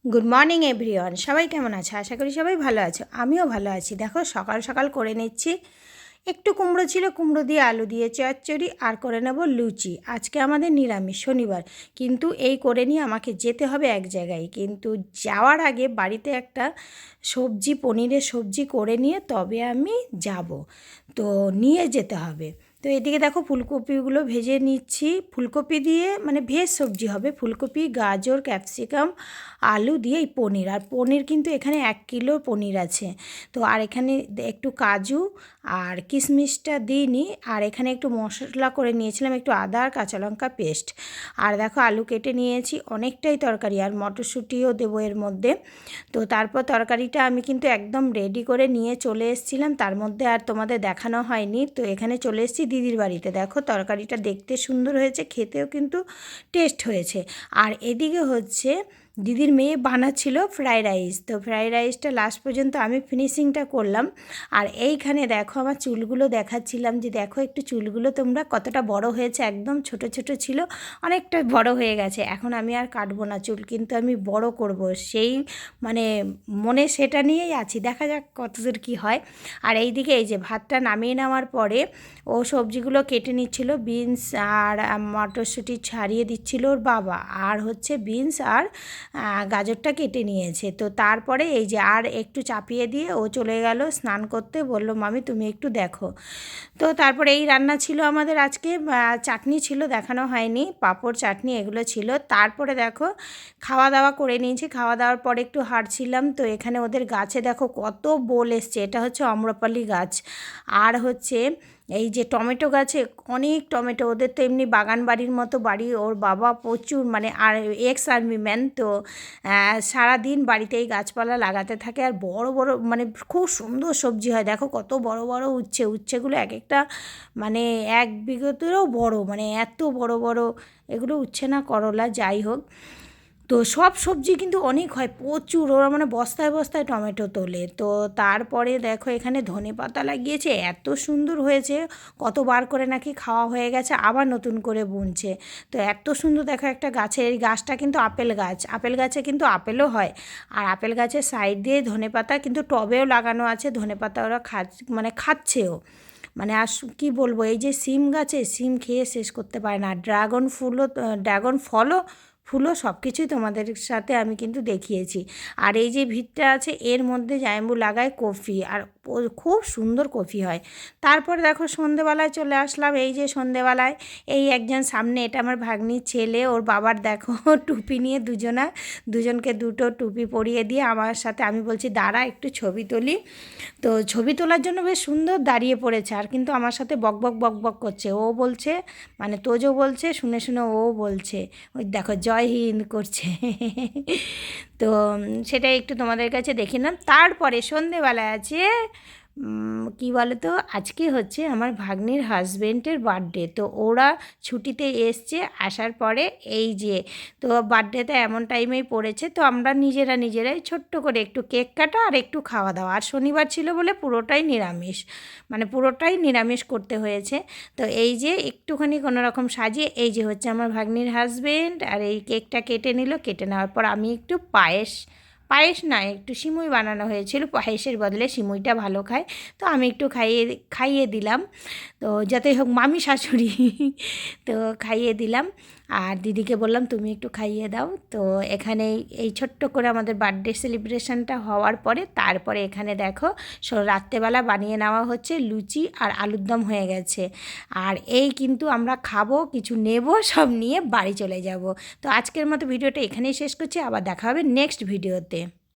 Good morning everyone, সবাই কেমন আছে? আশা করি সবাই ভালো আছো, আমিও ভালো আছি। দেখো সকাল সকাল করে নিচ্ছি, একটু কুমড়ো ছিল, কুমড়ো দিয়ে আলু দিয়ে চচ্চড়ি, আর করে নেব লুচি। আজকে আমাদের নিরামিষ, শনিবার, কিন্তু এই করে নিয়ে আমাকে যেতে হবে এক জায়গায়। কিন্তু যাওয়ার আগে বাড়িতে একটা সবজি, পনিরের সবজি করে নিয়ে তবে আমি যাব, তো নিয়ে যেতে হবে। তো এদিকে দেখো ফুলকপিগুলো ভেজে নিচ্ছি। ফুলকপি দিয়ে মানে ভেজ সবজি হবে, ফুলকপি, গাজর, ক্যাপসিকাম, আলু দিয়ে এই পনির। আর পনির কিন্তু এখানে 1 কিলো পনির আছে। তো আর এখানে একটু কাজু আর কিশমিশটা দিইনি। আর এখানে একটু মশলা করে নিয়েছিলাম, একটু আদা আর কাঁচা লঙ্কা পেস্ট। আর দেখো আলু কেটে নিয়েছি, অনেকটাই তরকারি, আর মটরশুঁটিও দেবো এর মধ্যে। তো তারপর তরকারিটা আমি কিন্তু একদম রেডি করে নিয়ে চলে এসেছিলাম, তার মধ্যে আর তোমাদের দেখানো হয়নি। তো এখানে চলে এসেছি দিদির বাড়িতে। দেখো তরকারিটা দেখতে সুন্দর হয়েছে, খেতেও কিন্তু টেস্ট হয়েছে। আর এদিকে হচ্ছে দিদির মেয়ে বানাচ্ছিল ফ্রাইড রাইস। তো ফ্রাইড রাইসটা লাস্ট পর্যন্ত আমি ফিনিশিংটা করলাম। আর এইখানে দেখো আমার চুলগুলো দেখাচ্ছিলাম, যে দেখো একটু চুলগুলো তোমরা কতটা বড় হয়েছে, একদম ছোট ছোট ছিল, অনেকটা বড় হয়ে গেছে। এখন আমি আর কাটবো না চুল, কিন্তু আমি বড় করব, সেই মানে মনে সেটা নিয়েই আছি, দেখা যাক কতদূর কী হয়। আর এইদিকে এই যে ভাতটা নামিয়ে নেওয়ার পরে ও সবজিগুলো কেটে নিচ্ছিল, বিনস আর মটরশুঁটি ছাড়িয়ে দিচ্ছিল ওর বাবা, আর হচ্ছে বিনস আর গাজরটা কেটে নিয়েছে। তো তারপরে এই যে আর একটু চাপিয়ে দিয়ে ও চলে গেল স্নান করতে, বলল মামি তুমি একটু দেখো। তো তারপরে এই রান্না ছিল আমাদের আজকে। চাটনি ছিল, দেখানো হয়নি, পাঁপড় চাটনি এগুলো ছিল। তারপরে দেখো খাওয়া দাওয়া করে নিয়েছি, খাওয়া দাওয়ার পরে একটু হাঁটছিলাম। তো এখানে ওদের গাছে দেখো কত বোল এসছে, এটা হচ্ছে আম্রপালি গাছ। আর হচ্ছে এই যে টমেটো গাছে অনেক টমেটো, ওদের তো এমনি বাগান বাড়ির মতো বাড়ি, ওর বাবা প্রচুর মানে আর এক্স আর্মি ম্যান, তো সারাদিন বাড়িতে এই গাছপালা লাগাতে থাকে। আর বড় বড় মানে খুব সুন্দর সবজি হয়, দেখো কত বড় বড় উচ্ছেগুলো এক একটা মানে 1 বিঘতেরও বড়, মানে এত বড় বড় এগুলো উচ্ছে না করলা, যাই হোক। তো সব সবজি কিন্তু অনেক হয়, প্রচুর, ওরা মানে বস্তায় বস্তায় টমেটো তোলে। তো তারপরে দেখো এখানে ধনেপাতা লাগিয়েছে, এত সুন্দর হয়েছে, কতবার করে নাকি খাওয়া হয়ে গেছে, আবার নতুন করে বুনছে। তো এত সুন্দর দেখো একটা গাছে, এই গাছটা কিন্তু আপেল গাছ, আপেল গাছে কিন্তু আপেলও হয়। আর আপেল গাছের সাইড দিয়ে ধনেপাতা কিন্তু টবেও লাগানো আছে, ধনেপাতা ওরা মানে খাচ্ছেও। মানে আর কী বলবো, এই যে সিম গাছে সিম খেয়ে শেষ করতে পারে না, ড্রাগন ফলও, ফুলও, সব কিছুই তোমাদের সাথে আমি কিন্তু দেখিয়েছি। আর এই যে ভিতটা আছে এর মধ্যে জায়ম্বু লাগায় কফি, আর খুব সুন্দর কফি হয়। তারপর দেখো সন্ধেবেলায় চলে আসলাম। এই যে সন্ধেবেলায় এই একজন সামনে, এটা আমার ভাগ্নির ছেলে, ওর বাবার দেখো টুপি নিয়ে দুজনকে দুটো টুপি পরিয়ে দিয়ে আমার সাথে, আমি বলছি দাঁড়া একটু ছবি তুলি। তো ছবি তোলার জন্য বেশ সুন্দর দাঁড়িয়ে পড়েছে, আর কিন্তু আমার সাথে বক বক বক বক করছে। ও বলছে মানে তোজো বলছে, শুনে শুনে ও বলছে, ওই দেখো জয় হিন্দ করছে। তো সেটাই একটু তোমাদের কাছে দেখে নিলাম। তারপরে সন্ধেবেলায় আছে কী বলো তো, আজকে হচ্ছে আমার ভাগ্নির হাজব্যান্ডের বার্থডে। তো ওরা ছুটিতে এসছে, আসার পরে এই যে, তো বার্থডেতে এমন টাইমেই পড়েছে, তো আমরা নিজেরাই ছোট্ট করে একটু কেক কাটা আর একটু খাওয়া দাওয়া। আর শনিবার ছিল বলে পুরোটাই নিরামিষ, মানে পুরোটাই নিরামিষ করতে হয়েছে। তো এই যে একটুখানি কোনো রকম সাজিয়ে, এই যে হচ্ছে আমার ভাগ্নির হাজব্যান্ড, আর এই কেকটা কেটে নিল। কেটে নেওয়ার পর আমি একটু পায়েস না, একটু সিমুই বানানো হয়েছিল, পায়েসের বদলে সিমুইটা ভালো খায়, তো আমি একটু খাইয়ে দিলাম। তো যতই হোক মামি শাশুড়ি, তো খাইয়ে দিলাম। আর দিদিকে বললাম তুমি একটু খাইয়ে দাও। তো এখানে এই ছোট্ট করে আমাদের বার্থডে সেলিব্রেশনটা হওয়ার পরে তারপরে এখানে দেখো রাত্রেবেলা বানিয়ে নেওয়া হচ্ছে লুচি, আর আলুর দম হয়ে গেছে। আর এই কিন্তু আমরা খাবো, কিছু নেব, সব নিয়ে বাড়ি চলে যাব। তো আজকের মতো ভিডিওটা এখানেই শেষ করছি, আবার দেখা হবে নেক্সট ভিডিওতে।